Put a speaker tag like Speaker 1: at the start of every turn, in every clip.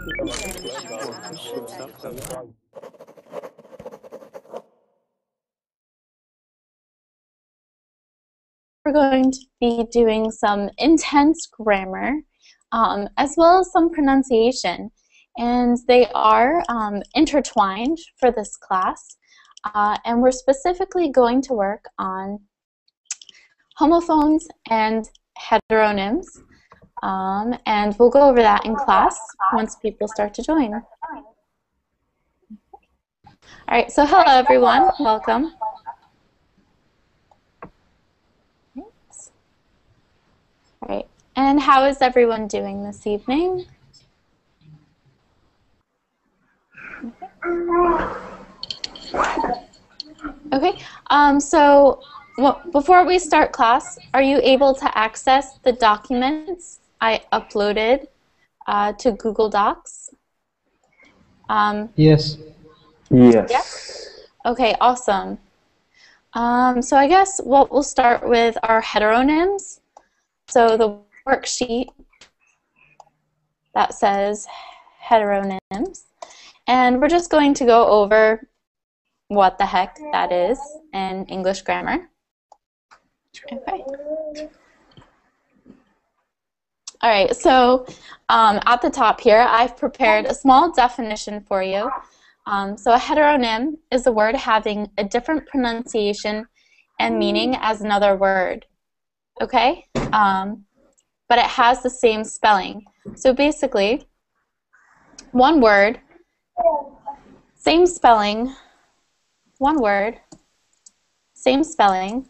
Speaker 1: We're going to be doing some intense grammar as well as some pronunciation, and they are intertwined for this class, and we're specifically going to work on homophones and heteronyms, and we'll go over that in class once people start to join. All right, so hello everyone, welcome. All right, and how is everyone doing this evening? Okay, so before we start class, are you able to access the documents I uploaded to Google Docs?
Speaker 2: Yes.
Speaker 3: Yes.
Speaker 1: Yeah? Okay, awesome. So I guess we'll start with our heteronyms. So the worksheet that says heteronyms, and we're just going to go over what the heck that is in English grammar. Okay. All right, so at the top here, I've prepared a small definition for you. So a heteronym is a word having a different pronunciation and meaning as another word. Okay? But it has the same spelling. So basically, one word, same spelling, one word, same spelling,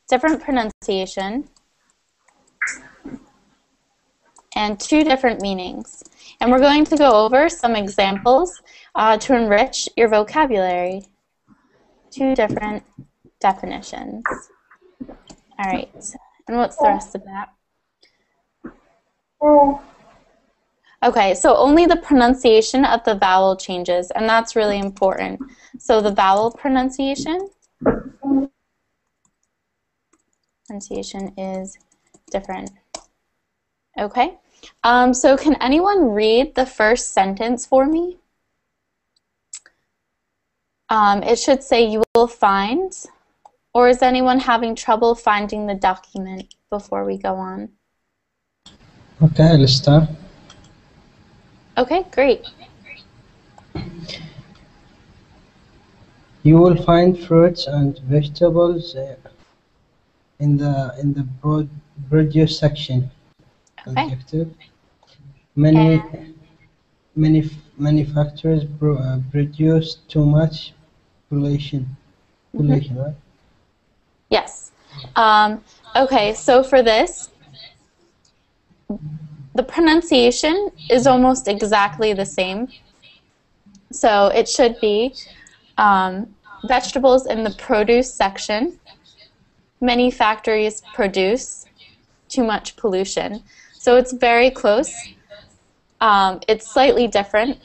Speaker 1: different pronunciation, and two different meanings. And we're going to go over some examples to enrich your vocabulary. Two different definitions. All right, and what's the rest of that? Okay, so only the pronunciation of the vowel changes, and that's really important. So the vowel pronunciation is different. Okay, so can anyone read the first sentence for me? It should say you will find, or is anyone having trouble finding the document before we go on?
Speaker 2: Okay, let's start.
Speaker 1: Okay, great.
Speaker 2: You will find fruits and vegetables in the produce section.
Speaker 1: Okay.
Speaker 2: Adjective. Many factories produce too much pollution. Pollution, right?
Speaker 1: Yes. Okay, so for this, the pronunciation is almost exactly the same. So it should be vegetables in the produce section. Many factories produce too much pollution. So it's very close. It's slightly different.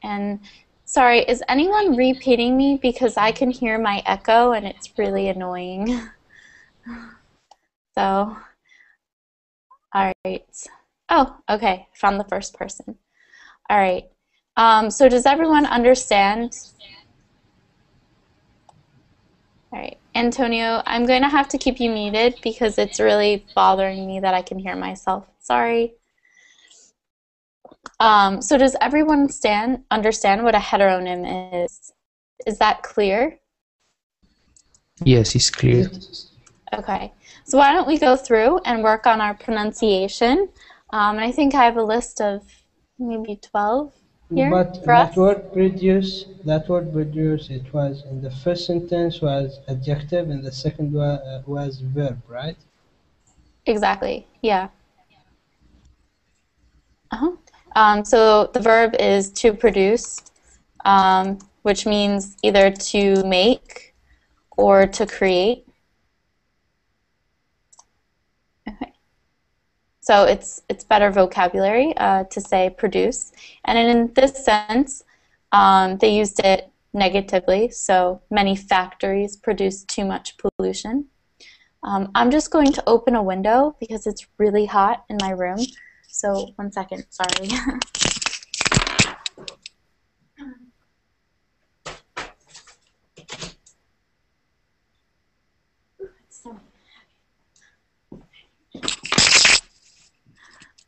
Speaker 1: And sorry, is anyone repeating me? Because I can hear my echo and it's really annoying. So, all right. Oh, okay, found the first person. All right. So does everyone understand? All right, Antonio, I'm going to have to keep you muted because it's really bothering me that I can hear myself. Sorry. So does everyone understand what a heteronym is? Is that clear?
Speaker 3: Yes, it's clear.
Speaker 1: Okay. So why don't we go through and work on our pronunciation? And I think I have a list of maybe 12 here.
Speaker 2: But that word produce, it was in the first sentence was adjective and the second was verb, right?
Speaker 1: Exactly, yeah. So the verb is to produce, which means either to make or to create. Okay. So it's better vocabulary to say produce. And in this sense, they used it negatively. So many factories produce too much pollution. I'm just going to open a window because it's really hot in my room. So 1 second, sorry.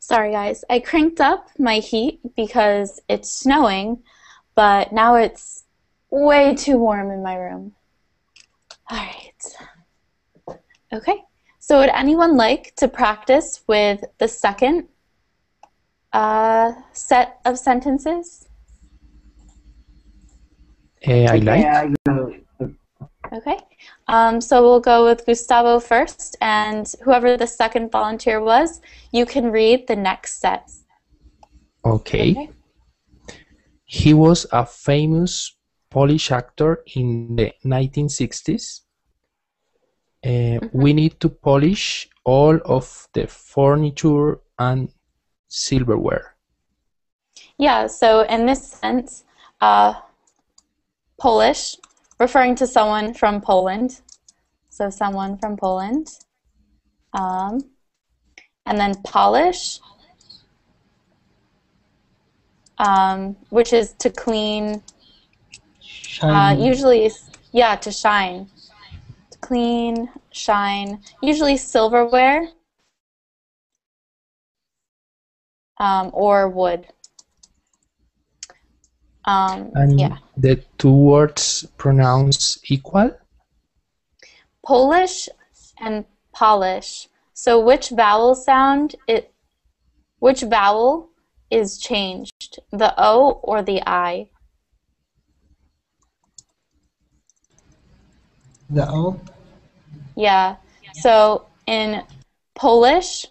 Speaker 1: Sorry guys, I cranked up my heat because it's snowing, but now it's way too warm in my room. All right. Okay, so would anyone like to practice with the second set of sentences?
Speaker 3: I like.
Speaker 1: Okay, so we'll go with Gustavo first, and whoever the second volunteer was, you can read the next set.
Speaker 3: Okay. He was a famous Polish actor in the 1960s. We need to polish all of the furniture and silverware.
Speaker 1: Yeah, so in this sense, Polish, referring to someone from Poland. So someone from Poland. And then polish, which is to clean, usually, yeah, to shine. To clean, shine, usually silverware or wood.
Speaker 3: And
Speaker 1: yeah.
Speaker 3: the two words pronounce equal?
Speaker 1: Polish and polish. So which vowel is changed? The O or the I?
Speaker 2: The O?
Speaker 1: Yeah. So in Polish,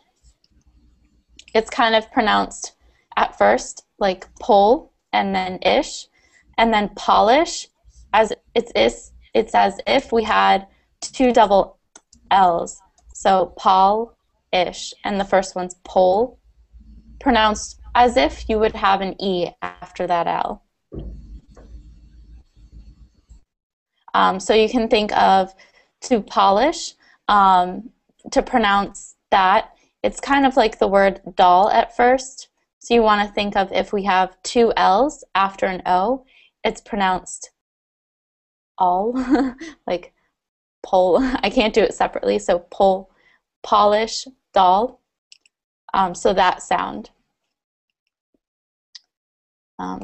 Speaker 1: it's kind of pronounced at first like pol and then ish, and then polish as it's as if we had two double L's. So Paul-ish, and the first one's pole, pronounced as if you would have an E after that L. So you can think of to polish, to pronounce that, it's kind of like the word doll at first. So you want to think of if we have two L's after an O, it's pronounced all, like pole. I can't do it separately, so pole, polish, doll. So that sound.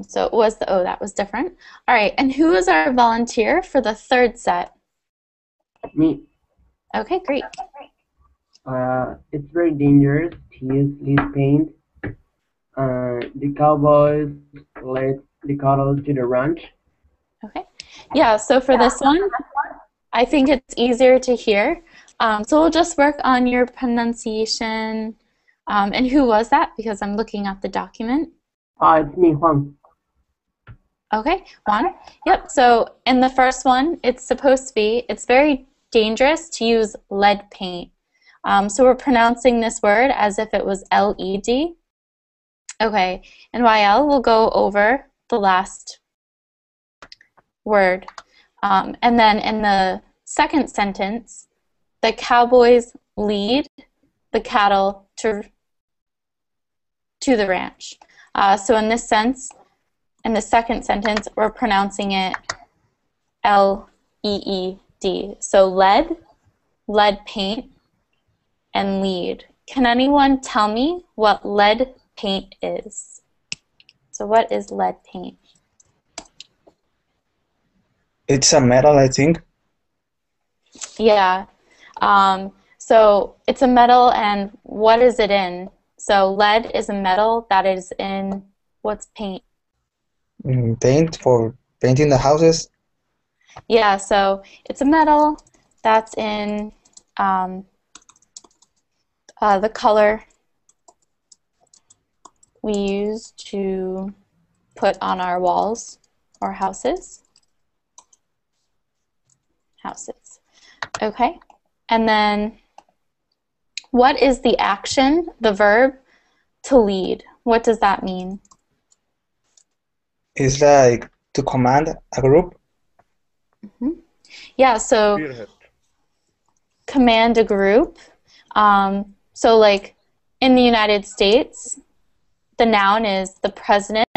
Speaker 1: So it was the O that was different. All right, and who is our volunteer for the third set?
Speaker 4: Me.
Speaker 1: Okay, great.
Speaker 4: It's very dangerous to use lead paint. The cowboys led the cattle to the ranch.
Speaker 1: Okay. Yeah, so for this one, I think it's easier to hear. So we'll just work on your pronunciation. And who was that? Because I'm looking at the document.
Speaker 4: It's me, Juan.
Speaker 1: Okay, Juan. Yep, so in the first one, it's very dangerous to use lead paint. So we're pronouncing this word as if it was L-E-D. Okay, and YL will go over the last word. And then in the second sentence, the cowboys lead the cattle to the ranch. So in this sense, in the second sentence, we're pronouncing it L-E-E-D. So lead paint, and lead. Can anyone tell me what lead paint is? So what is lead paint?
Speaker 5: It's a metal, I think.
Speaker 1: Yeah. So it's a metal, and what is it in? So lead is a metal that is in what's paint?
Speaker 5: Paint for painting the houses.
Speaker 1: Yeah, so it's a metal that's in the color we use to put on our walls or houses. Okay, and then what is the action, the verb, to lead? What does that mean?
Speaker 5: It's like to command a group.
Speaker 1: Yeah, so command a group. So like in the United States, the noun is the president.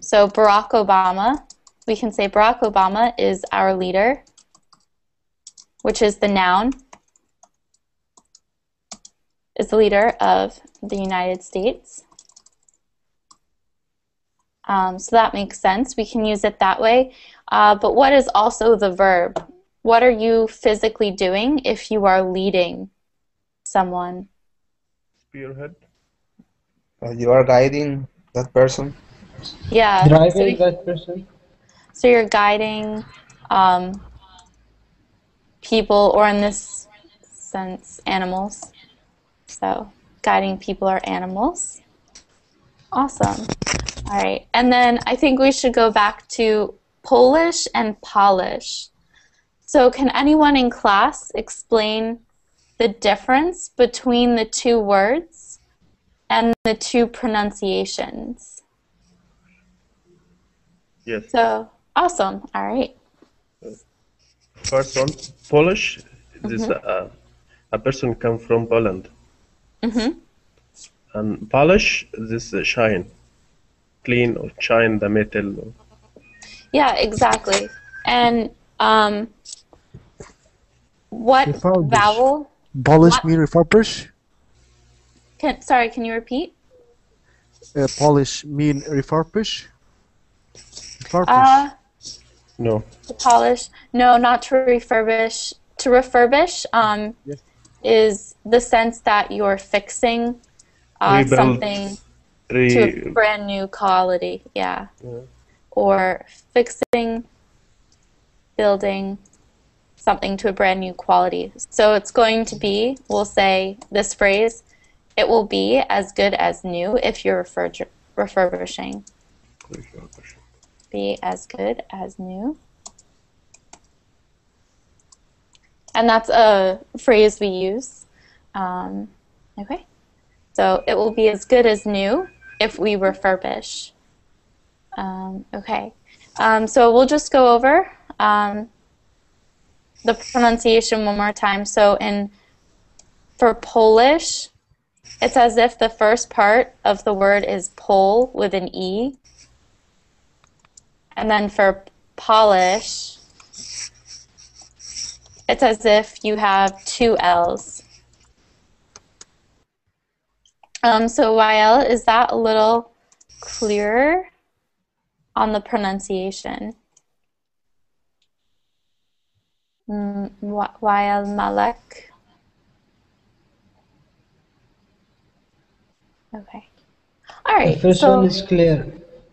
Speaker 1: So Barack Obama, we can say Barack Obama is our leader, which is the noun, is the leader of the United States. So that makes sense. We can use it that way. But what is also the verb? What are you physically doing if you are leading someone?
Speaker 6: Spearhead.
Speaker 5: You are guiding that person.
Speaker 1: Yeah.
Speaker 2: Driving that person.
Speaker 1: So you're guiding people, or in this sense, animals. So guiding people or animals. Awesome. All right. And then I think we should go back to Polish and Polish. So can anyone in class explain the difference between the two words and the two pronunciations?
Speaker 6: Yes.
Speaker 1: So, awesome. All right.
Speaker 6: First one, Polish. This a person come from Poland. And polish, this shine, clean or shine the metal.
Speaker 1: Yeah, exactly. And what
Speaker 7: Refurbish.
Speaker 1: vowel?
Speaker 7: Polish
Speaker 1: What?
Speaker 7: mean refurbish?
Speaker 1: Sorry, can you repeat?
Speaker 7: Polish mean refurbish? Refurbish.
Speaker 6: No.
Speaker 1: To polish? No, not to refurbish. To refurbish
Speaker 7: Yes.
Speaker 1: is the sense that you're fixing
Speaker 6: Rebuild.
Speaker 1: something to a brand new quality. Yeah. Or fixing, building something to a brand new quality. So it's going to be, we'll say this phrase, it will be as good as new if you're refurbishing. Be as good as new. And that's a phrase we use. Okay. So it will be as good as new if we refurbish. Okay. So we'll just go over the pronunciation one more time. So for Polish, it's as if the first part of the word is Pol with an E. And then for Polish, it's as if you have two L's. So Wael, is that a little clearer on the pronunciation? Wael Malek. Okay. All right.
Speaker 2: The first one is clear.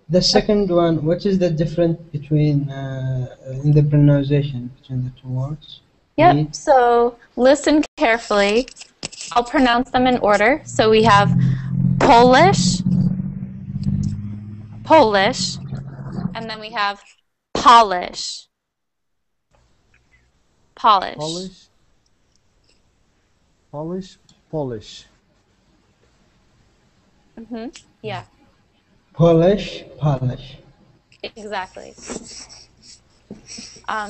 Speaker 2: The second one, what is the difference between in the pronunciation between the two words?
Speaker 1: Yep. So listen carefully. I'll pronounce them in order. So we have Polish, Polish, and then we have Polish. Polish.
Speaker 7: Polish. Polish. Polish.
Speaker 1: Yeah.
Speaker 2: Polish, Polish.
Speaker 1: Exactly.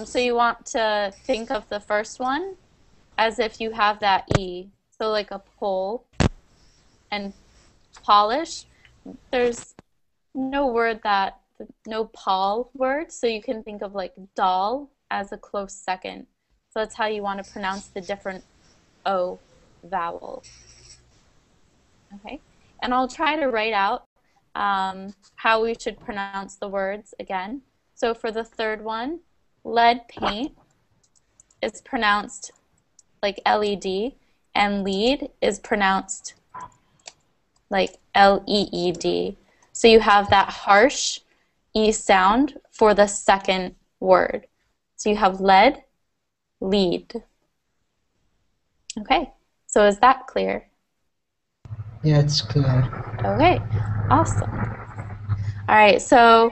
Speaker 1: So you want to think of the first one as if you have that E. So like a pole and polish. There's no word no Paul word, so you can think of like doll as a close second. So that's how you want to pronounce the different O vowel. Okay. And I'll try to write out how we should pronounce the words again. So for the third one, lead paint is pronounced like LED, and lead is pronounced like LEED. So you have that harsh E sound for the second word. So you have lead, lead. Okay, so is that clear?
Speaker 2: Yeah, it's clear.
Speaker 1: Okay, awesome. All right, so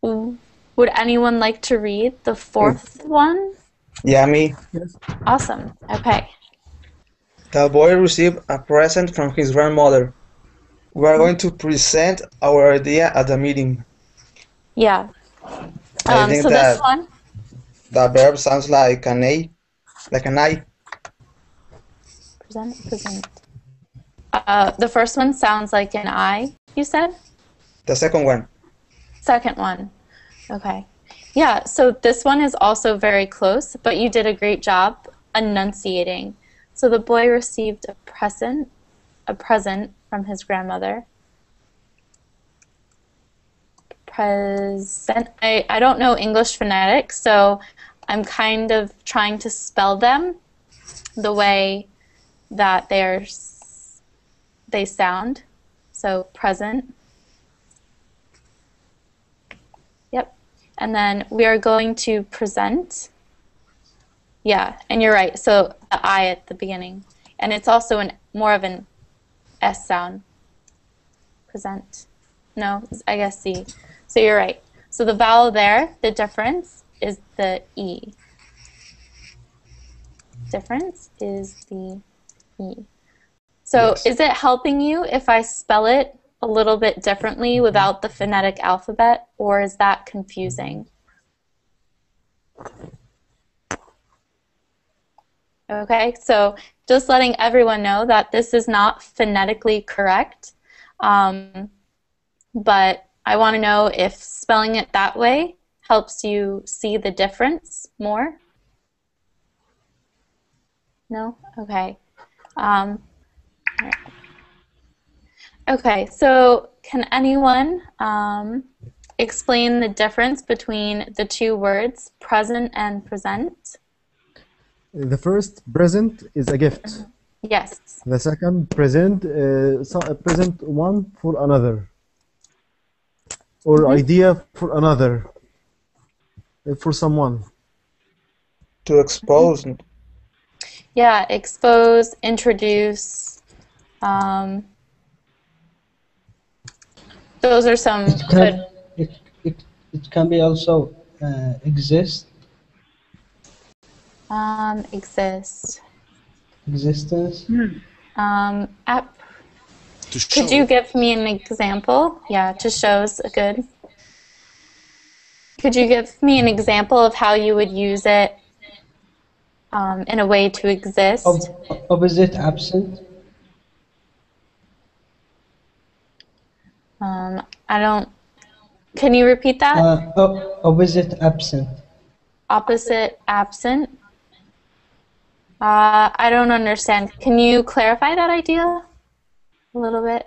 Speaker 1: would anyone like to read the fourth one?
Speaker 5: Yeah, me.
Speaker 7: Yes.
Speaker 1: Awesome, okay.
Speaker 5: The boy received a present from his grandmother. We are going to present our idea at the meeting.
Speaker 1: Yeah.
Speaker 5: I think
Speaker 1: so
Speaker 5: that
Speaker 1: this one,
Speaker 5: the verb sounds like an A, like an I.
Speaker 1: present. The first one sounds like an I, you said?
Speaker 5: The second one.
Speaker 1: Second one. Okay. Yeah, so this one is also very close, but you did a great job enunciating. So the boy received a present from his grandmother. Present. I don't know English phonetics, so I'm kind of trying to spell them the way that they sound. So present. Yep. And then we are going to present. Yeah, and you're right. So the I at the beginning. And it's also more of an S sound. Present. No, I guess C. So you're right. So the vowel there, the difference is the E. Difference is the E. So
Speaker 5: Yes.
Speaker 1: is it helping you if I spell it a little bit differently without the phonetic alphabet, or is that confusing? Okay, so just letting everyone know that this is not phonetically correct, but I want to know if spelling it that way helps you see the difference more. No? Okay. All right. Okay, so can anyone explain the difference between the two words present and present?
Speaker 7: The first present is a gift.
Speaker 1: Yes.
Speaker 7: The second present, present one for another, or idea for another, for someone.
Speaker 5: To expose.
Speaker 1: Yeah, expose, introduce. Those are some
Speaker 2: It
Speaker 1: good.
Speaker 2: can it can be also exist,
Speaker 1: Exist.
Speaker 2: existence.
Speaker 1: App.
Speaker 3: To
Speaker 1: Could
Speaker 3: show.
Speaker 1: you give me an example? Yeah, to show's good. Could you give me an example of how you would use it in a way to exist?
Speaker 2: Opposite absent.
Speaker 1: I don't. Can you repeat that?
Speaker 2: Opposite absent.
Speaker 1: Opposite absent. I don't understand. Can you clarify that idea a little bit?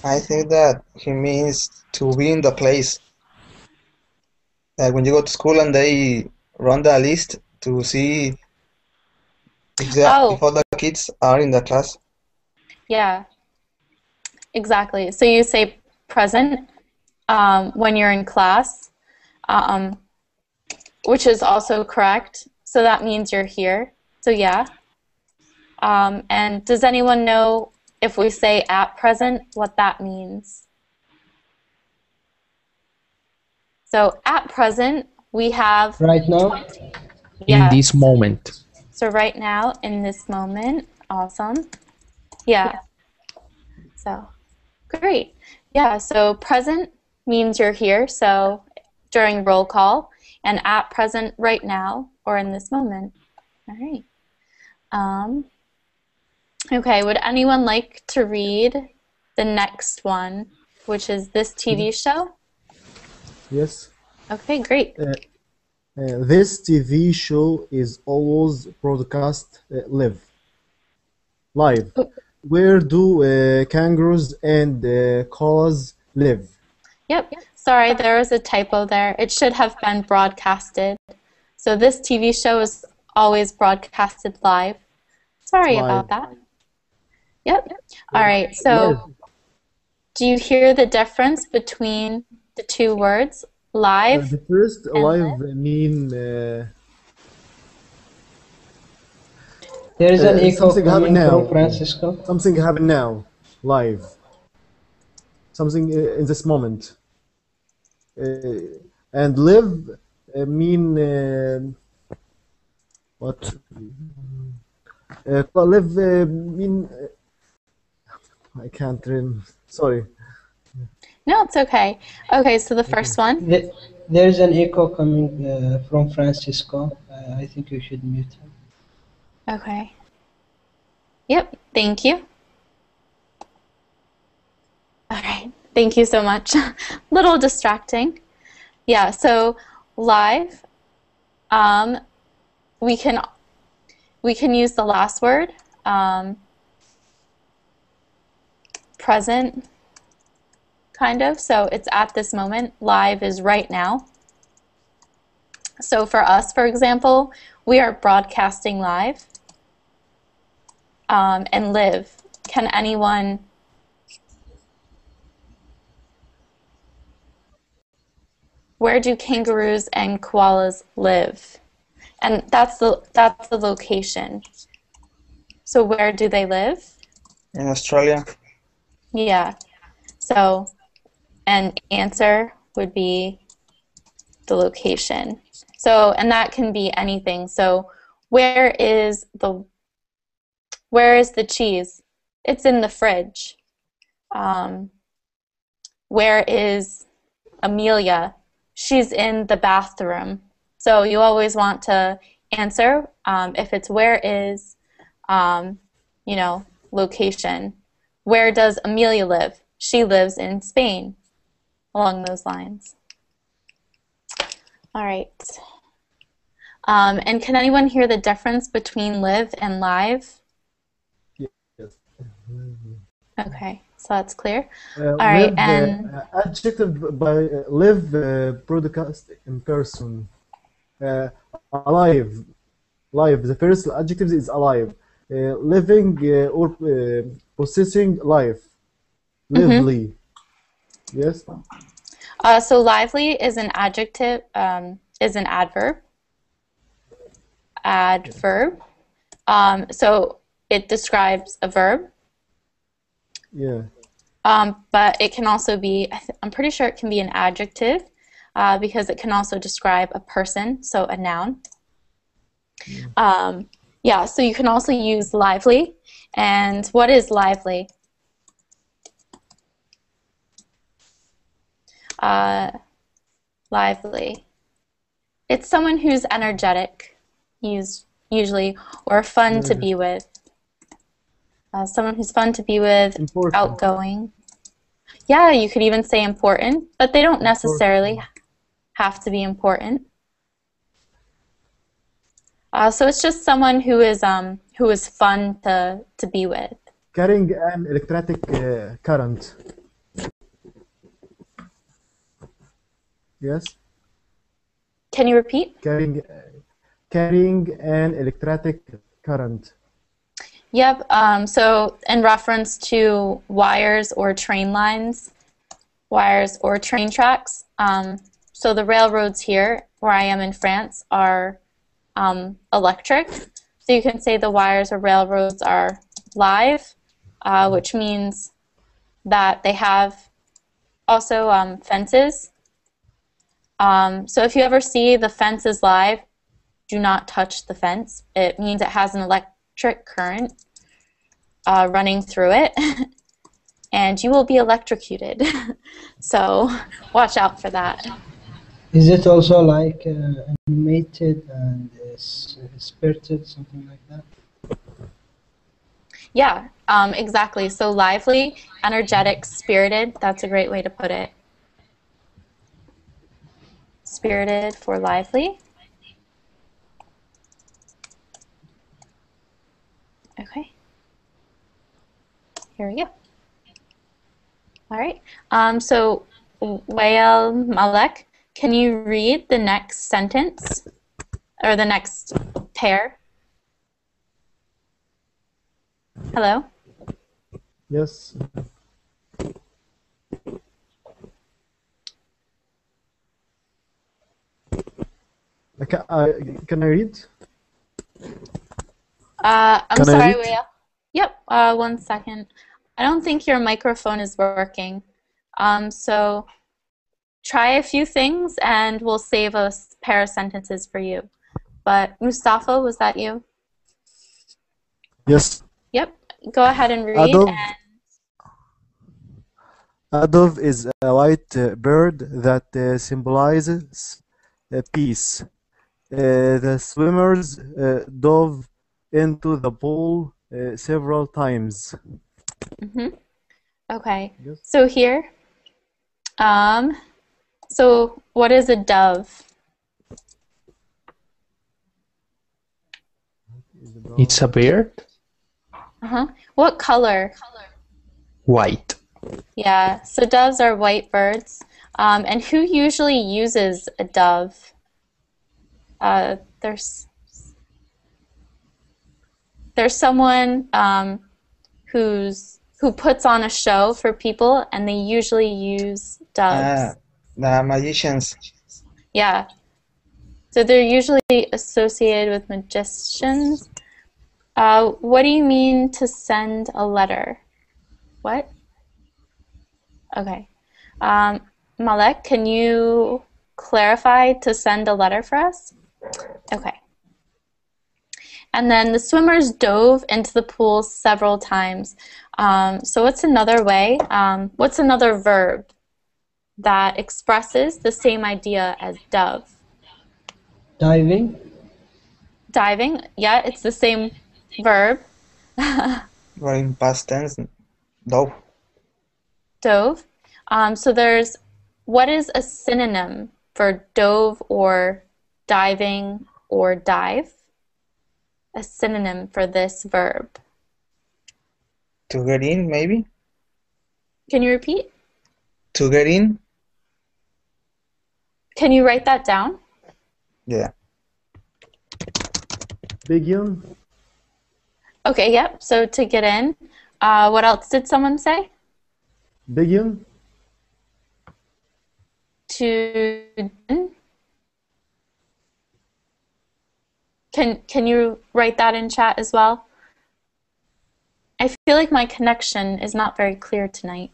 Speaker 5: I think that he means to be in the place. Like when you go to school and they run the list to see if
Speaker 1: Oh,
Speaker 5: all the kids are in the class.
Speaker 1: yeah, exactly. So you say present when you're in class, um, which is also correct. So that means you're here. So yeah. And does anyone know if we say at present, what that means? So at present, we have
Speaker 2: Right now,
Speaker 1: 20.
Speaker 3: In
Speaker 1: Yeah.
Speaker 3: this moment.
Speaker 1: So right now, in this moment, awesome. Yeah. So great. Yeah, so present means you're here, so during roll call, and at present right now, or in this moment. All right. Okay, would anyone like to read the next one, which is this TV show?
Speaker 7: Yes.
Speaker 1: Okay, great.
Speaker 7: This TV show is always broadcast live. Where do kangaroos and koalas live?
Speaker 1: Yep. Sorry, there was a typo there. It should have been broadcasted. So this TV show is always broadcasted live. Sorry about that. Yep. All right. So do you hear the difference between the two words, live
Speaker 7: The first
Speaker 1: and
Speaker 7: live
Speaker 1: live?
Speaker 7: mean
Speaker 2: there is an echo
Speaker 7: something happened
Speaker 2: coming from
Speaker 7: now.
Speaker 2: Francisco.
Speaker 7: Something happened now. Live. Something in this moment. And live mean what? Live mean I can't remember. Sorry.
Speaker 1: No, it's okay. Okay, so the first one.
Speaker 2: There's an echo coming from Francisco. I think you should mute him.
Speaker 1: Okay. Yep, thank you. All right, thank you so much. Little distracting. Yeah, so live, we can use the last word, present, kind of. So it's at this moment. Live is right now. So for us, for example, we are broadcasting live. And live. Can anyone? Where do kangaroos and koalas live? And that's the location. So where do they live?
Speaker 5: In Australia.
Speaker 1: Yeah. So an answer would be the location. So, and that can be anything. So where is the cheese? It's in the fridge. Where is Amelia? She's in the bathroom. So you always want to answer if it's where is, location. Where does Amelia live? She lives in Spain. Along those lines. All right. And can anyone hear the difference between live and live?
Speaker 7: Yes.
Speaker 1: Okay, so that's clear. All right,
Speaker 7: Live,
Speaker 1: and
Speaker 7: adjective by live, broadcast in person. Alive. Live. The first adjective is alive. Living or possessing life. Lively. Yes.
Speaker 1: so lively is an adjective, is an adverb. Adverb. So it describes a verb.
Speaker 7: Yeah.
Speaker 1: But it can also be, I'm pretty sure it can be an adjective because it can also describe a person, so a noun. Yeah, so you can also use lively. And what is lively? Lively. It's someone who's energetic, usually, or fun to be with. Someone who's fun to be with,
Speaker 7: Important.
Speaker 1: outgoing. Yeah, you could even say important, but they don't necessarily have to be important. So it's just someone who is fun to be with.
Speaker 7: Carrying an electric current. Yes.
Speaker 1: Can you repeat?
Speaker 7: Carrying an electric current.
Speaker 1: Yep. So in reference to wires or train lines, wires or train tracks. So the railroads here, where I am in France, are electric. So you can say the wires or railroads are live, which means that they have also fences. So if you ever see the fence is live, do not touch the fence. It means it has an electric current running through it, and you will be electrocuted. So watch out for that.
Speaker 2: Is it also like animated and spirited, something like that?
Speaker 1: Yeah, exactly. So lively, energetic, spirited. That's a great way to put it. Spirited for lively. Okay. Here we go. All right. So, Wael Malek, can you read the next sentence or the next pair? Hello?
Speaker 7: Yes. Can I read?
Speaker 1: I'm
Speaker 7: Can I
Speaker 1: sorry,
Speaker 7: read?
Speaker 1: Wael. Yep, 1 second. I don't think your microphone is working. So try a few things and we'll save a pair of sentences for you. But Mustafa, was that you?
Speaker 7: Yes.
Speaker 1: Yep, go ahead and read.
Speaker 7: A dove is a white bird that symbolizes peace. The swimmers dove into the pool several times.
Speaker 1: Okay.
Speaker 7: Yes.
Speaker 1: So here, so what is a dove?
Speaker 3: It's a bird.
Speaker 1: What color?
Speaker 3: White.
Speaker 1: Yeah, so doves are white birds. And who usually uses a dove? There's someone who puts on a show for people, and they usually use doves.
Speaker 5: The magicians.
Speaker 1: Yeah. So they're usually associated with magicians. What do you mean to send a letter? What? Okay. Malek, can you clarify to send a letter for us? Okay. And then the swimmers dove into the pool several times. So what's another way? What's another verb that expresses the same idea as dove?
Speaker 2: Diving.
Speaker 1: Diving, yeah, it's the same verb.
Speaker 5: Or in past tense, dove.
Speaker 1: Dove. So there's, what is a synonym for dove or diving or dive? A synonym for this verb.
Speaker 5: To get in, maybe?
Speaker 1: Can you repeat?
Speaker 5: To get in?
Speaker 1: Can you write that down?
Speaker 5: Yeah.
Speaker 7: Begin.
Speaker 1: Okay, yep. So to get in. What else did someone say?
Speaker 7: Begin.
Speaker 1: To can you write that in chat as well? I feel like my connection is not very clear tonight.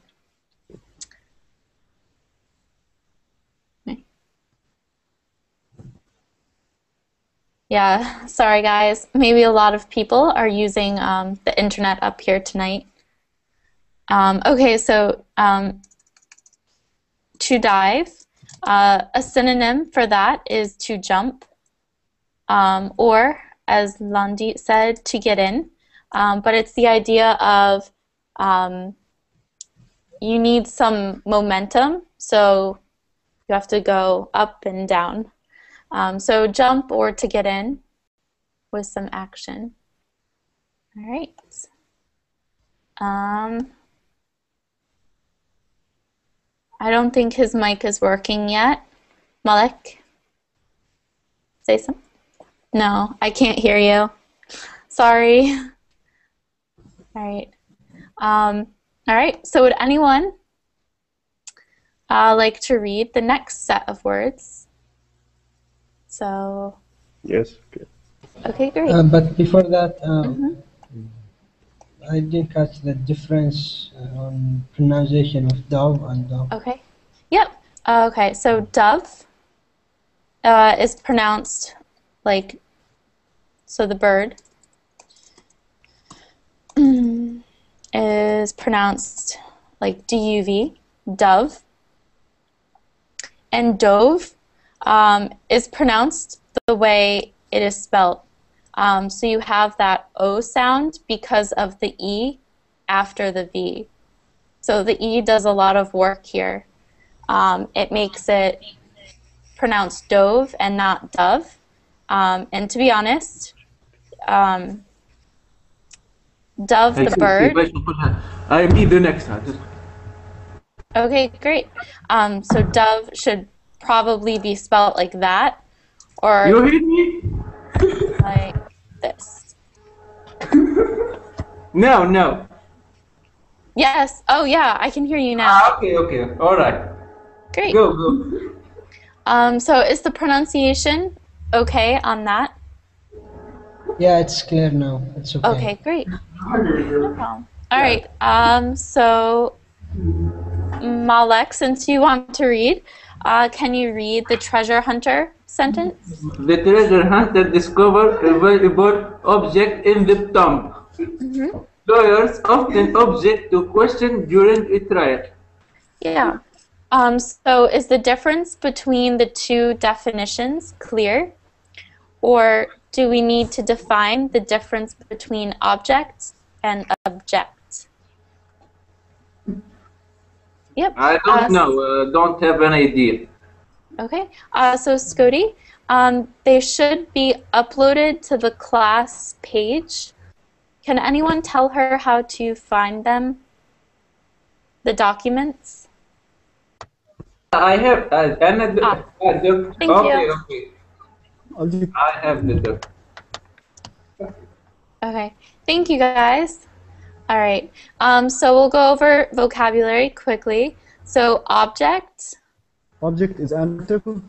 Speaker 1: Yeah, sorry guys. Maybe a lot of people are using the internet up here tonight. Okay, so to dive, a synonym for that is to jump, or as Landit said, to get in. But it's the idea of you need some momentum, so you have to go up and down. So jump or to get in with some action. All right. I don't think his mic is working yet. Malek, say something. No, I can't hear you. Sorry. All right. All right. So would anyone like to read the next set of words? So.
Speaker 6: Yes. Okay.
Speaker 1: Okay, great.
Speaker 2: But before that, I didn't catch the difference on pronunciation of dove and dove.
Speaker 1: Okay. Yep. Okay, so dove is pronounced like, so the bird is pronounced like D-U-V, dove. And dove is pronounced the way it is spelled. So you have that O sound because of the E after the V. So the E does a lot of work here. It makes it pronounced dove and not dove. And to be honest, dove the bird.
Speaker 8: I need the next.
Speaker 1: Okay, great. So dove should probably be spelled like that, or
Speaker 8: You hear me?
Speaker 1: like this.
Speaker 8: No.
Speaker 1: Yes. Oh, yeah. I can hear you now.
Speaker 8: Okay. All right.
Speaker 1: Great.
Speaker 8: Go.
Speaker 1: So is the pronunciation okay on that?
Speaker 2: Yeah, it's clear now. It's okay.
Speaker 1: Okay, great. No problem. All right. So Malek, since you want to read, can you read the treasure hunter sentence?
Speaker 8: The treasure hunter discovered a valuable object in the tomb. Lawyers often object to question during a trial.
Speaker 1: Yeah. So is the difference between the two definitions clear? Or do we need to define the difference between object and object? Yep.
Speaker 8: I don't know. Don't have an idea.
Speaker 1: Okay. So Scotty, they should be uploaded to the class page. Can anyone tell her how to find them? The documents?
Speaker 8: I have. Thank
Speaker 1: Thank
Speaker 8: okay,
Speaker 1: you.
Speaker 8: okay.
Speaker 7: I'll
Speaker 8: I have the doc.
Speaker 1: Okay. Thank you, guys. All right. So we'll go over vocabulary quickly. So object
Speaker 7: Object is article.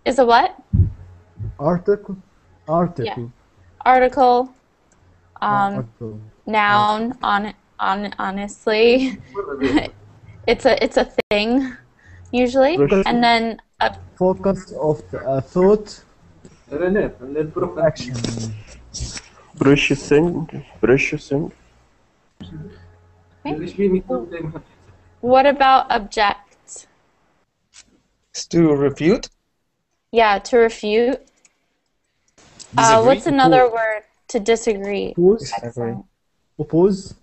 Speaker 1: is a what?
Speaker 7: Article.
Speaker 1: Yeah. Article.
Speaker 7: Article.
Speaker 1: Noun. Honestly, it's a thing usually, and then a
Speaker 7: Focus of a thought. Action.
Speaker 6: Processing.
Speaker 1: What about object?
Speaker 5: It's to refute.
Speaker 1: Yeah, to refute. What's another word? To disagree.
Speaker 7: Oppose.
Speaker 1: Excellent.
Speaker 7: Oppose.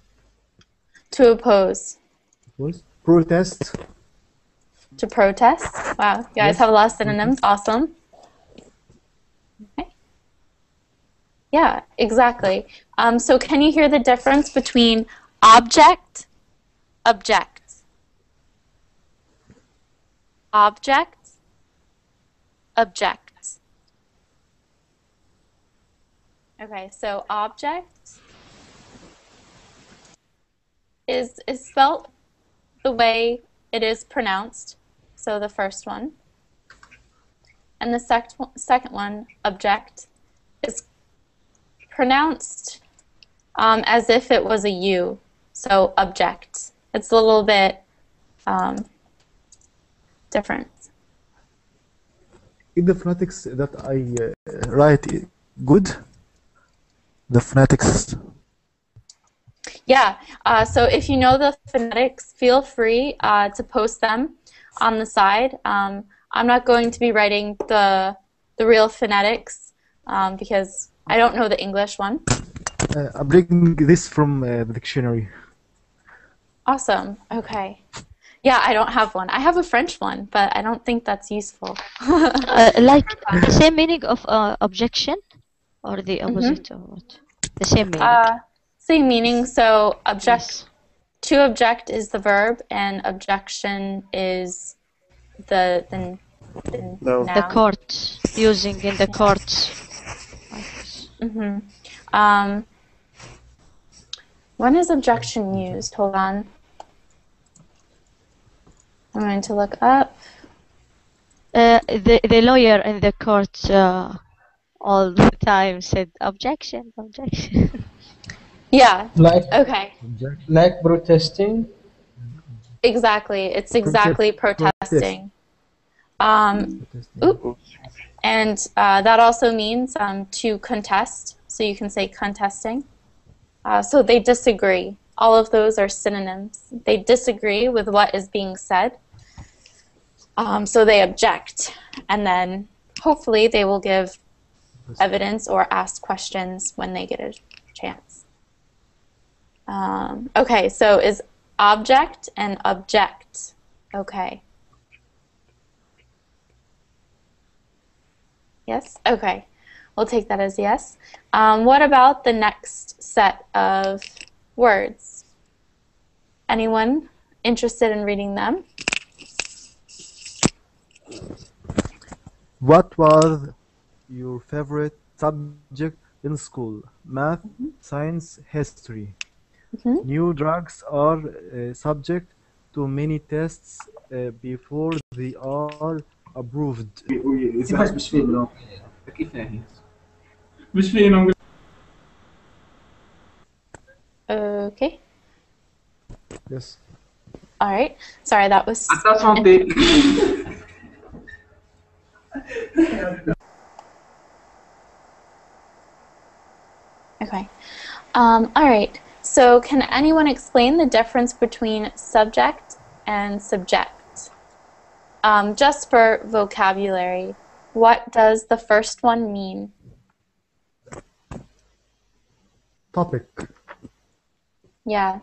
Speaker 1: To oppose.
Speaker 7: Oppose. Protest.
Speaker 1: To protest. Wow, you guys have a lot of synonyms. Awesome. Okay. Yeah, exactly. So can you hear the difference between object, object? Object, object. Okay, so object is spelled the way it is pronounced, so the first one. And the second one, object, is pronounced as if it was a U, so object. It's a little bit different.
Speaker 7: Is the phonetics that I write good? The phonetics.
Speaker 1: Yeah, so if you know the phonetics, feel free to post them on the side. I'm not going to be writing the real phonetics because I don't know the English one.
Speaker 7: I'm bringing this from the dictionary.
Speaker 1: Awesome. Okay. Yeah, I don't have one. I have a French one, but I don't think that's useful.
Speaker 9: Like the same meaning of objection, or the opposite, or what? The same meaning.
Speaker 1: Same meaning. So object.
Speaker 9: Yes.
Speaker 1: To object is the verb, and objection is the
Speaker 6: No.
Speaker 9: The
Speaker 1: noun.
Speaker 9: court, using in the courts.
Speaker 1: When is objection used? Hold on. I'm going to look up.
Speaker 9: The lawyer in the court all the time said objection, objection.
Speaker 1: Yeah.
Speaker 2: Like
Speaker 1: Okay.
Speaker 2: like protesting.
Speaker 1: Exactly. It's exactly protesting. Oop. And that also means to contest. So you can say contesting. So they disagree. All of those are synonyms. They disagree with what is being said. So they object. And then hopefully they will give evidence or ask questions when they get a chance. Okay, so is object and object. Okay. Yes? Okay. We'll take that as yes. What about the next set of words? Anyone interested in reading them?
Speaker 7: What was your favorite subject in school? Math, science, history. New drugs are subject to many tests before they are approved.
Speaker 1: Okay.
Speaker 7: Yes.
Speaker 1: All right. Sorry, that was... Okay. All right. So can anyone explain the difference between subject and subject? Just for vocabulary. What does the first one mean?
Speaker 7: Topic.
Speaker 1: Yeah,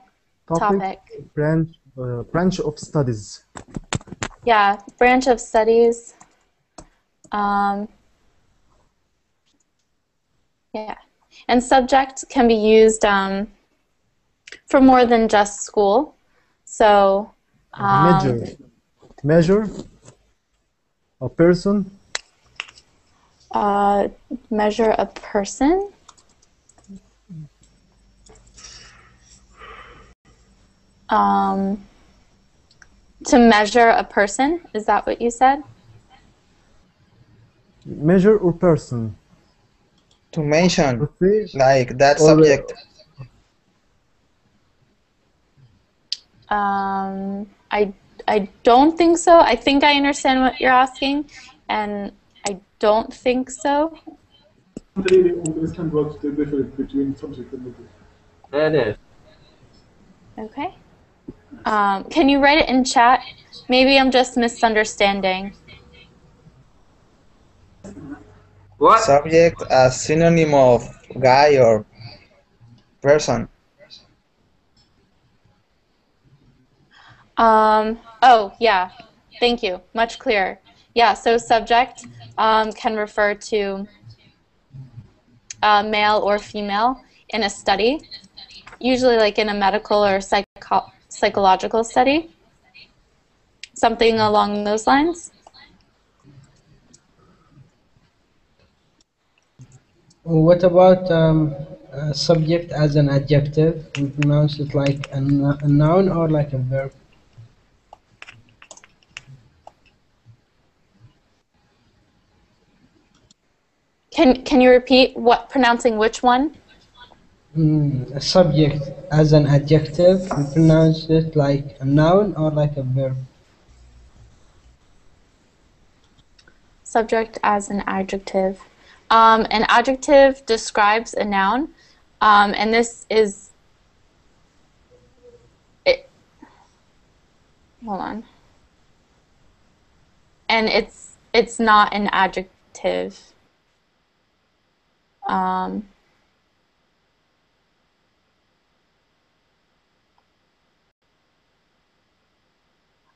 Speaker 7: Topic.
Speaker 1: topic.
Speaker 7: Branch of studies.
Speaker 1: Yeah, branch of studies. Yeah, and subject can be used for more than just school. So,
Speaker 7: Measure. A person.
Speaker 1: measure a person. To measure a person, is that what you said?
Speaker 7: Measure or person.
Speaker 5: To mention,
Speaker 7: Okay.
Speaker 5: like that
Speaker 7: Or
Speaker 5: subject.
Speaker 1: I don't think so. I think I understand what you're asking, and I don't think so.
Speaker 10: Don't really understand what's the difference between subject and object.
Speaker 8: It is.
Speaker 1: Okay. Can you write it in chat? Maybe I'm just misunderstanding.
Speaker 8: What?
Speaker 5: Subject as synonym of guy or person.
Speaker 1: Oh, yeah. Thank you. Much clearer. Yeah, so subject can refer to male or female in a study, usually like in a medical or psychological study, something along those lines.
Speaker 2: What about subject as an adjective? We pronounce it like a noun or like a verb?
Speaker 1: Can you repeat what pronouncing which one?
Speaker 2: A subject as an adjective, we pronounce it like a noun or like a verb?
Speaker 1: Subject as an adjective. An adjective describes a noun, and this is it. Hold on. And it's not an adjective.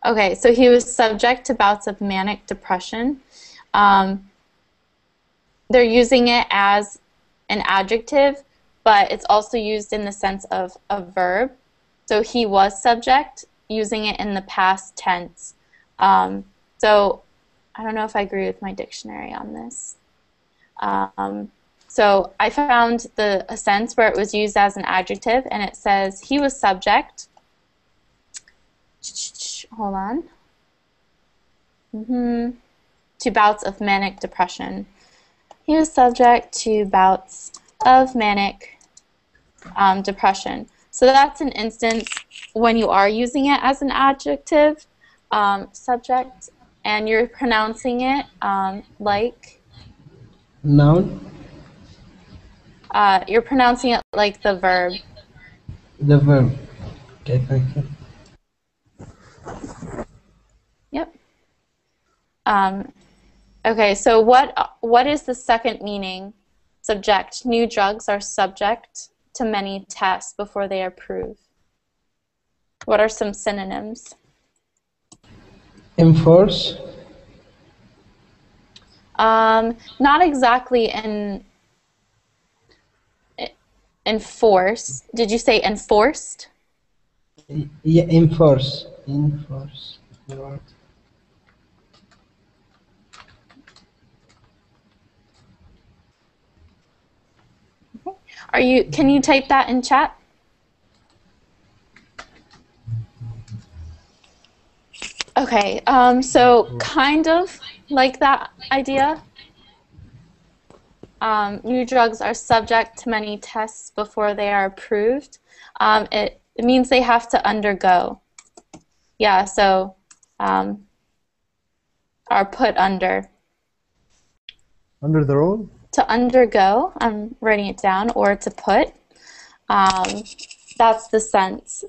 Speaker 1: Okay, so he was subject to bouts of manic depression. They're using it as an adjective, but it's also used in the sense of a verb. So he was subject, using it in the past tense. So I don't know if I agree with my dictionary on this. So I found a sense where it was used as an adjective, and it says he was subject. Hold on. To bouts of manic depression. He was subject to bouts of manic depression. So that's an instance when you are using it as an adjective, subject, and you're pronouncing it like
Speaker 2: Noun?
Speaker 1: you're pronouncing it like the verb.
Speaker 2: The verb. Okay, thank you.
Speaker 1: Yep. Okay, so what is the second meaning? Subject. New drugs are subject to many tests before they are approved. What are some synonyms?
Speaker 2: Enforce?
Speaker 1: Not exactly enforce. Did you say enforced?
Speaker 2: Yeah, enforce. Enforce. Right.
Speaker 1: Can you type that in chat? Okay, so kind of like that idea. New drugs are subject to many tests before they are approved. It means they have to undergo. Yeah, so are put under.
Speaker 7: Under the role?
Speaker 1: To undergo, I'm writing it down, or to put. That's the sense.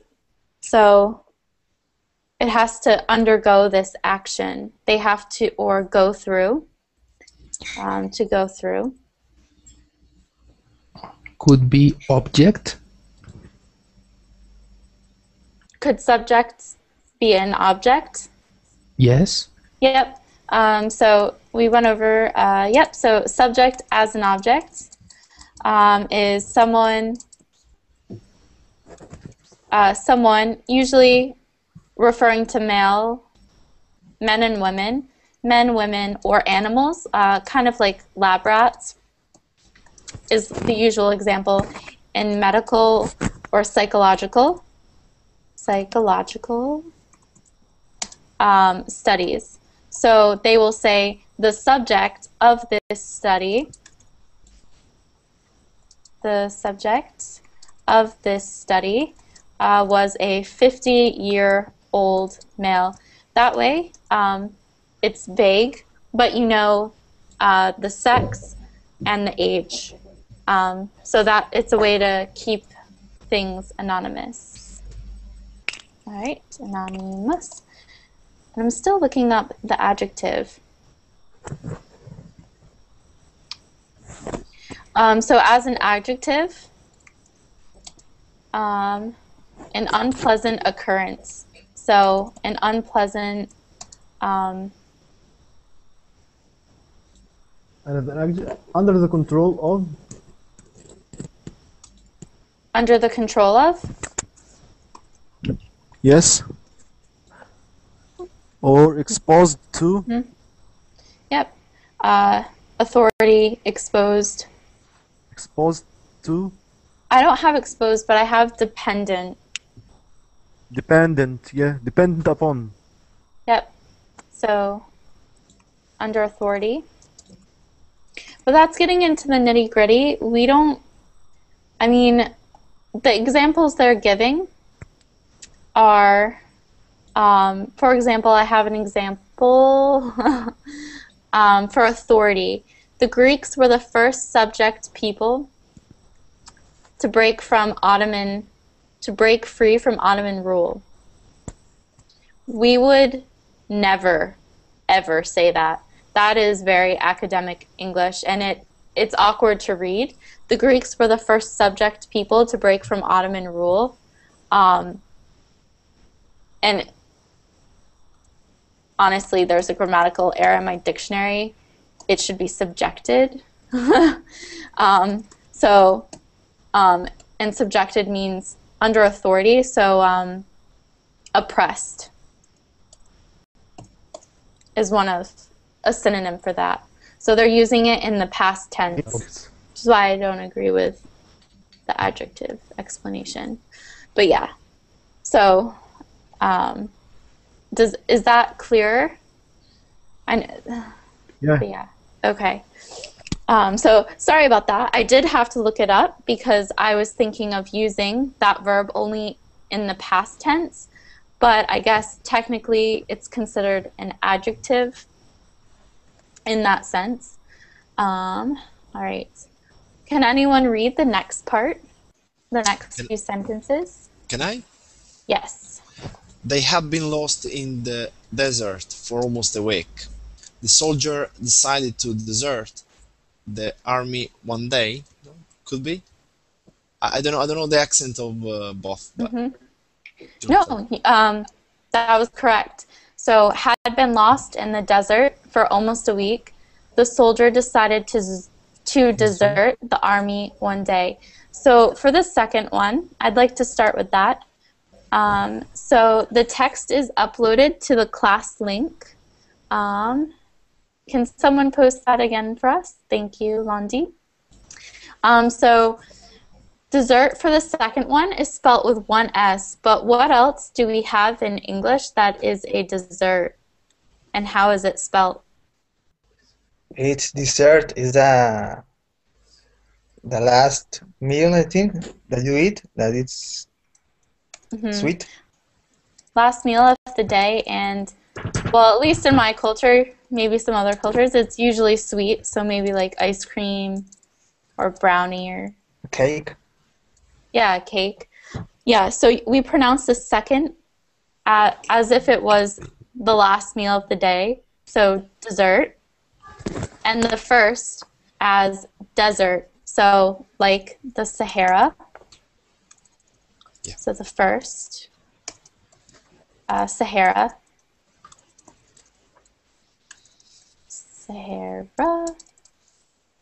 Speaker 1: So it has to undergo this action. They have to, or go through. to go through.
Speaker 3: Could be object.
Speaker 1: Could subject be an object?
Speaker 3: Yes.
Speaker 1: Yep. So we went over, yep, so subject as an object is someone, usually referring to men and women, or animals, kind of like lab rats is the usual example in medical or psychological studies. So they will say the subject of this study, was a 50-year-old male. That way, it's vague, but you know the sex and the age. So that it's a way to keep things anonymous. All right, anonymous. And I'm still looking up the adjective. So as an adjective, an unpleasant occurrence. So an unpleasant.
Speaker 7: And under the control of.
Speaker 1: Under the control of.
Speaker 7: Yes. Or exposed to.
Speaker 1: Mm-hmm. Yep. Authority, exposed.
Speaker 7: Exposed to.
Speaker 1: I don't have exposed, but I have dependent.
Speaker 7: Dependent, yeah. Dependent upon.
Speaker 1: Yep. So, under authority. But that's getting into the nitty-gritty. We don't, I mean, the examples they're giving are, for example, I have an example for authority. The Greeks were the first subject people to break free from Ottoman rule. We would never, ever say that. That is very academic English, and it's awkward to read. The Greeks were the first subject people to break from Ottoman rule. And honestly, there's a grammatical error in my dictionary. It should be subjected. And subjected means under authority, so oppressed is one of a synonym for that. So they're using it in the past tense, which is why I don't agree with the adjective explanation. But yeah, so is that clearer? Yeah. Okay. So sorry about that. I did have to look it up because I was thinking of using that verb only in the past tense, but I guess technically it's considered an adjective in that sense. All right. Can anyone read the next part? The next few sentences?
Speaker 11: Can I?
Speaker 1: Yes.
Speaker 11: They had been lost in the desert for almost a week. The soldier decided to desert the army one day. Could be. I don't know the accent of both. But
Speaker 1: No, that was correct. So had been lost in the desert for almost a week. The soldier decided to desert the army one day. So for the second one, I'd like to start with that. So the text is uploaded to the class link. Can someone post that again for us? Thank you, Londi. So dessert for the second one is spelt with one S, but what else do we have in English that is a dessert? And how is it spelt?
Speaker 5: It's dessert is the last meal, I think, that you eat, that it's sweet.
Speaker 1: Last meal of the day, and well, at least in my culture, maybe some other cultures, it's usually sweet, so maybe like ice cream or brownie or
Speaker 5: cake.
Speaker 1: Yeah, cake. Yeah, so we pronounce the second as if it was the last meal of the day, so dessert. and the first as desert. So like the Sahara.
Speaker 11: Yeah.
Speaker 1: So the first, Sahara. Sahara,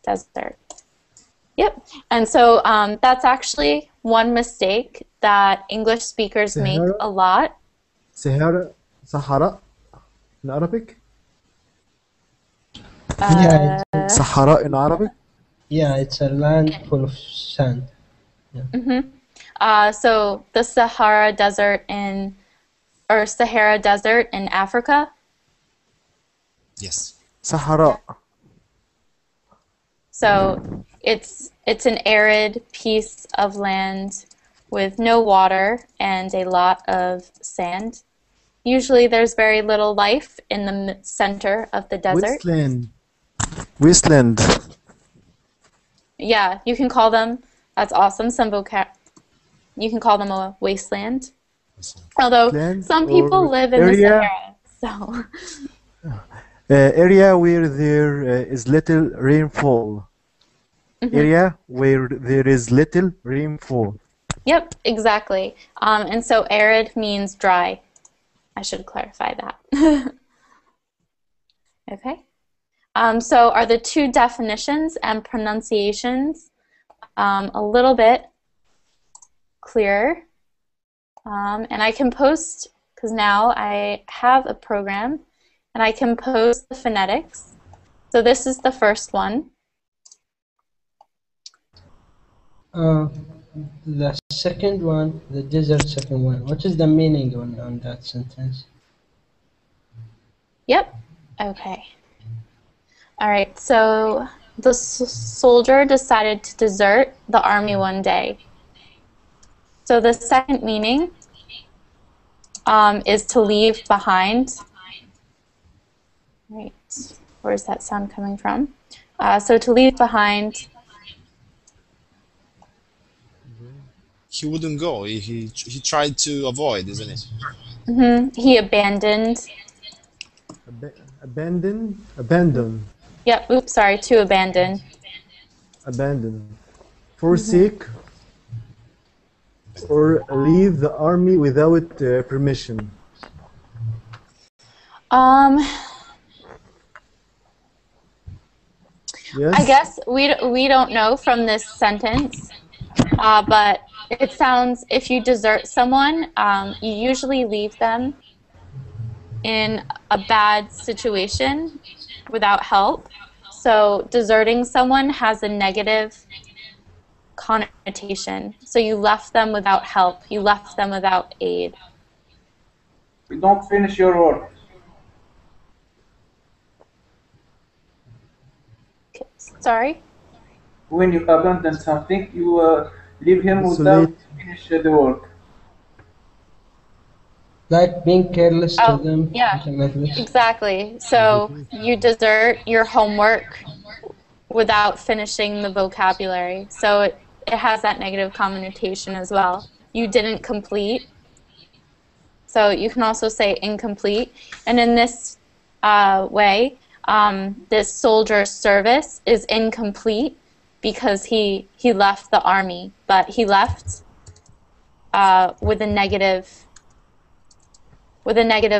Speaker 1: desert. Yep. And so that's actually one mistake that English speakers make
Speaker 7: Sahara,
Speaker 1: a lot.
Speaker 7: Sahara in Arabic.
Speaker 2: Yeah,
Speaker 7: Sahara in Arabic.
Speaker 2: yeah, it's a land full of sand.
Speaker 1: So the Sahara Desert or Sahara Desert in Africa.
Speaker 11: Yes.
Speaker 7: Sahara.
Speaker 1: So it's an arid piece of land with no water and a lot of sand. Usually there's very little life in the center of the desert.
Speaker 7: Wasteland.
Speaker 1: Yeah, you can call them, that's awesome, some vocab. You can call them a wasteland. Although
Speaker 7: Land
Speaker 1: some people
Speaker 7: or
Speaker 1: live in the
Speaker 7: area,
Speaker 1: Sahara, so.
Speaker 7: area where there is little rainfall. Area where there is little rainfall.
Speaker 1: Yep, exactly. And so arid means dry. I should clarify that. Okay. So are the two definitions and pronunciations a little bit clearer? And I can post, because now I have a program, and I can post the phonetics. So this is the first one.
Speaker 2: The second one, the desert second one, what is the meaning on that sentence?
Speaker 1: Yep. Okay. All right. So the soldier decided to desert the army one day. So the second meaning is to leave behind. Right. Where's that sound coming from? So to leave behind.
Speaker 11: He wouldn't go. He tried to avoid, isn't it?
Speaker 1: He abandoned.
Speaker 7: Abandon.
Speaker 1: Yep. Oops. Sorry. To abandon.
Speaker 7: Abandon. Forsake or leave the army without permission. Yes.
Speaker 1: I guess we don't know from this sentence, but it sounds, if you desert someone, you usually leave them in a bad situation without help. So deserting someone has a negative connotation. So you left them without help. You left them without aid.
Speaker 8: You don't finish your work.
Speaker 1: Sorry?
Speaker 8: When you abandon something, you leave him without finish the work.
Speaker 2: Like being careless to them,
Speaker 1: yeah,
Speaker 2: something like this.
Speaker 1: Exactly. So you desert your homework without finishing the vocabulary. So it has that negative connotation as well. You didn't complete. So you can also say incomplete. And in this way, this soldier's service is incomplete because he left the army, but he left with a negative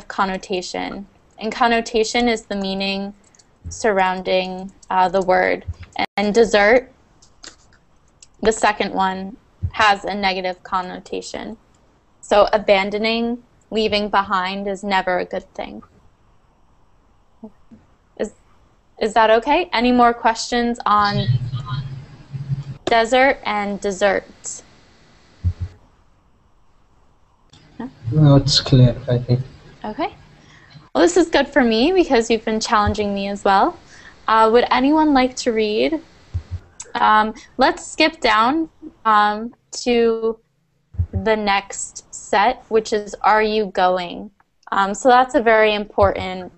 Speaker 1: connotation. And connotation is the meaning surrounding the word. And desert, the second one, has a negative connotation. So abandoning, leaving behind is never a good thing. Is that okay? Any more questions on desert and dessert?
Speaker 2: No, it's clear, I think.
Speaker 1: Okay. Well, this is good for me because you've been challenging me as well. Would anyone like to read? Let's skip down to the next set, which is "Are you going?" So that's a very important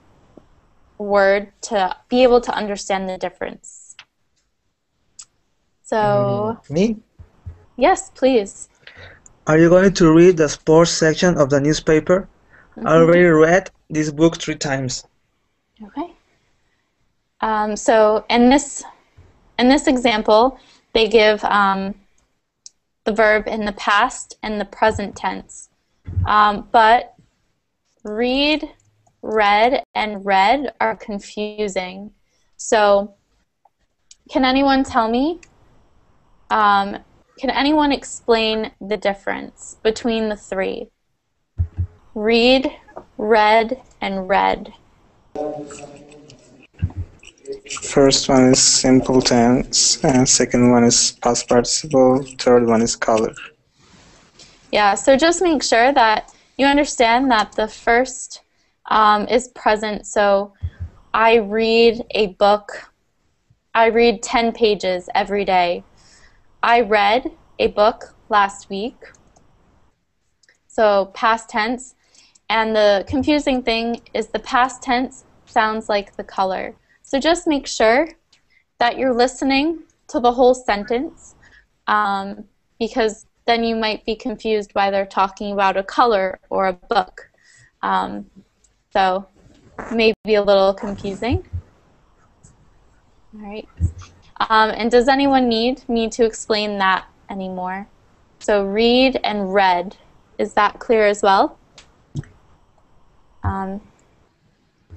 Speaker 1: word to be able to understand the difference. So,
Speaker 5: Me?
Speaker 1: Yes, please.
Speaker 5: Are you going to read the sports section of the newspaper? I already read this book 3 times.
Speaker 1: Okay. So in this example, they give the verb in the past and the present tense. But read, read, and read are confusing. So can anyone tell me, can anyone explain the difference between the three? Read, read, and read.
Speaker 5: First one is simple tense, and second one is past participle, third one is color.
Speaker 1: Yeah, so just make sure that you understand that the first is present. So I read a book. I read 10 pages every day. I read a book last week. So past tense. And the confusing thing is the past tense sounds like the color. So just make sure that you're listening to the whole sentence, because then you might be confused why they're talking about a color or a book. So maybe a little confusing. All right. And does anyone need me to explain that anymore? So read and read. Is that clear as well?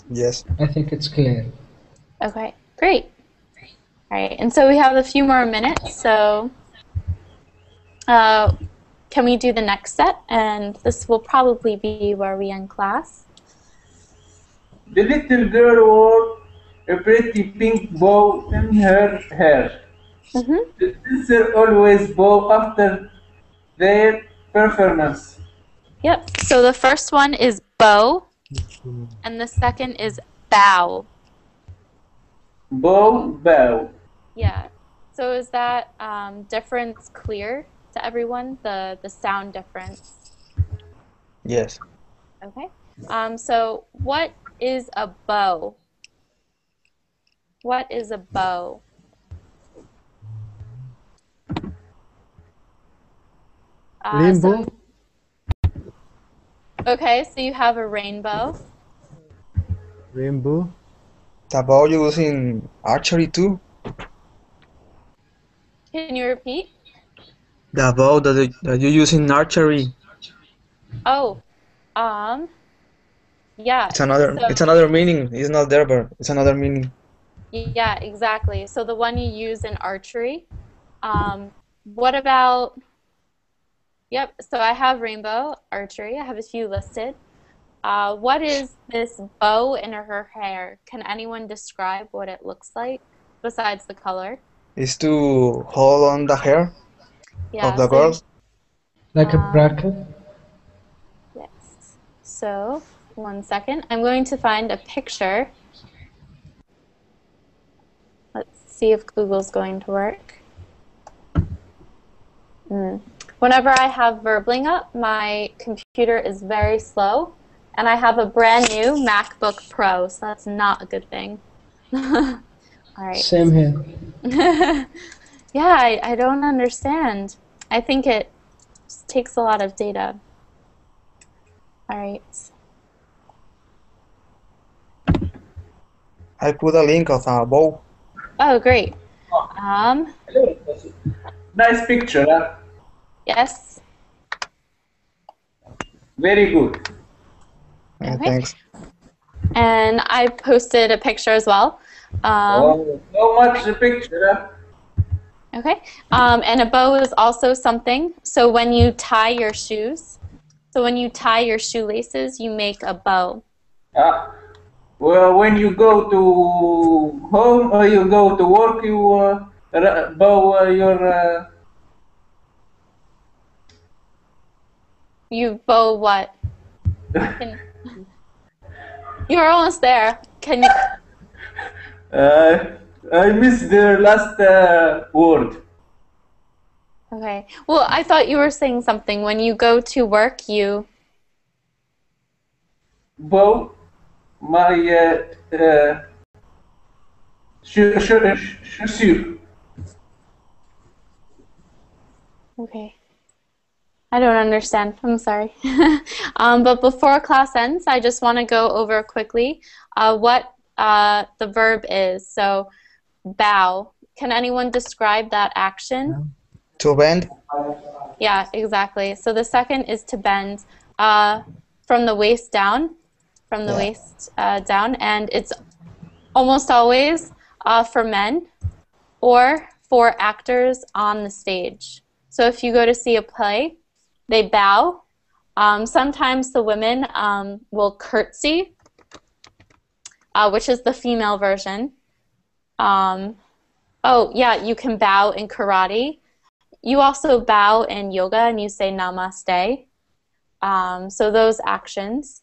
Speaker 5: Yes.
Speaker 2: I think it's clear.
Speaker 1: Okay, great. All right, and so we have a few more minutes, so can we do the next set? And this will probably be where we end class.
Speaker 8: The little girl wore a pretty pink bow in her hair. The dancer always bow after their performance.
Speaker 1: Yep, so the first one is bow, and the second is bow.
Speaker 8: Bow, bow.
Speaker 1: Yeah, so is that difference clear to everyone, the sound difference?
Speaker 5: Yes.
Speaker 1: Okay, so what is a bow? What is a bow?
Speaker 7: Rainbow?
Speaker 1: Okay, so you have a rainbow.
Speaker 7: Rainbow?
Speaker 5: The bow you use in archery too?
Speaker 1: Can you repeat?
Speaker 5: The bow that you use in archery.
Speaker 1: Oh, yeah.
Speaker 5: It's another meaning. It's not there, but it's another meaning.
Speaker 1: Yeah, exactly. So the one you use in archery. What about? Yep. So I have rainbow archery. I have a few listed. What is this bow in her hair? Can anyone describe what it looks like besides the color?
Speaker 5: It's to hold on the hair of the girls.
Speaker 2: Like a bracket?
Speaker 1: Yes. So, one second. I'm going to find a picture. Let's see if Google's going to work. Whenever I have Verbling up, my computer is very slow, and I have a brand new MacBook Pro, so that's not a good thing. All right.
Speaker 2: Same here.
Speaker 1: Yeah, I don't understand. I think it just takes a lot of data. All right.
Speaker 5: I put a link of a bow.
Speaker 1: Oh, great.
Speaker 8: Nice picture, huh?
Speaker 1: Yes.
Speaker 8: Very good.
Speaker 1: Okay.
Speaker 5: Thanks.
Speaker 1: And I posted a picture as well.
Speaker 8: So much picture, huh?
Speaker 1: Okay. And a bow is also something. So when you tie your shoes, so when you tie your shoelaces, you make a bow.
Speaker 8: Well, when you go to home or you go to work, you bow your.
Speaker 1: You bow what? You're almost there. Can you?
Speaker 8: I missed the last word.
Speaker 1: Okay. Well, I thought you were saying something. When you go to work, you
Speaker 8: bow my chaussure.
Speaker 1: Okay. I don't understand. I'm sorry. But before class ends, I just want to go over quickly what the verb is. So bow. Can anyone describe that action?
Speaker 5: To bend.
Speaker 1: Yeah, exactly. So the second is to bend from the waist down, and it's almost always for men or for actors on the stage. So if you go to see a play, they bow. Sometimes the women will curtsy, which is the female version. Oh, yeah, you can bow in karate. You also bow in yoga and you say namaste. So those actions.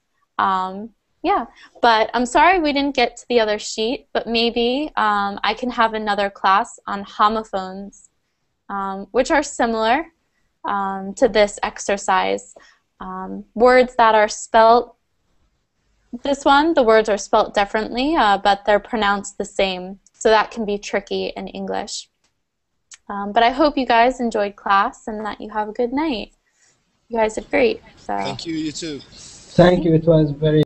Speaker 1: Yeah, but I'm sorry we didn't get to the other sheet, but maybe I can have another class on homophones, which are similar to this exercise. Words that are spelt, the words are spelt differently, but they're pronounced the same, so that can be tricky in English. But I hope you guys enjoyed class and that you have a good night. You guys did great. So.
Speaker 11: Thank you, you too.
Speaker 2: Thank you. It was very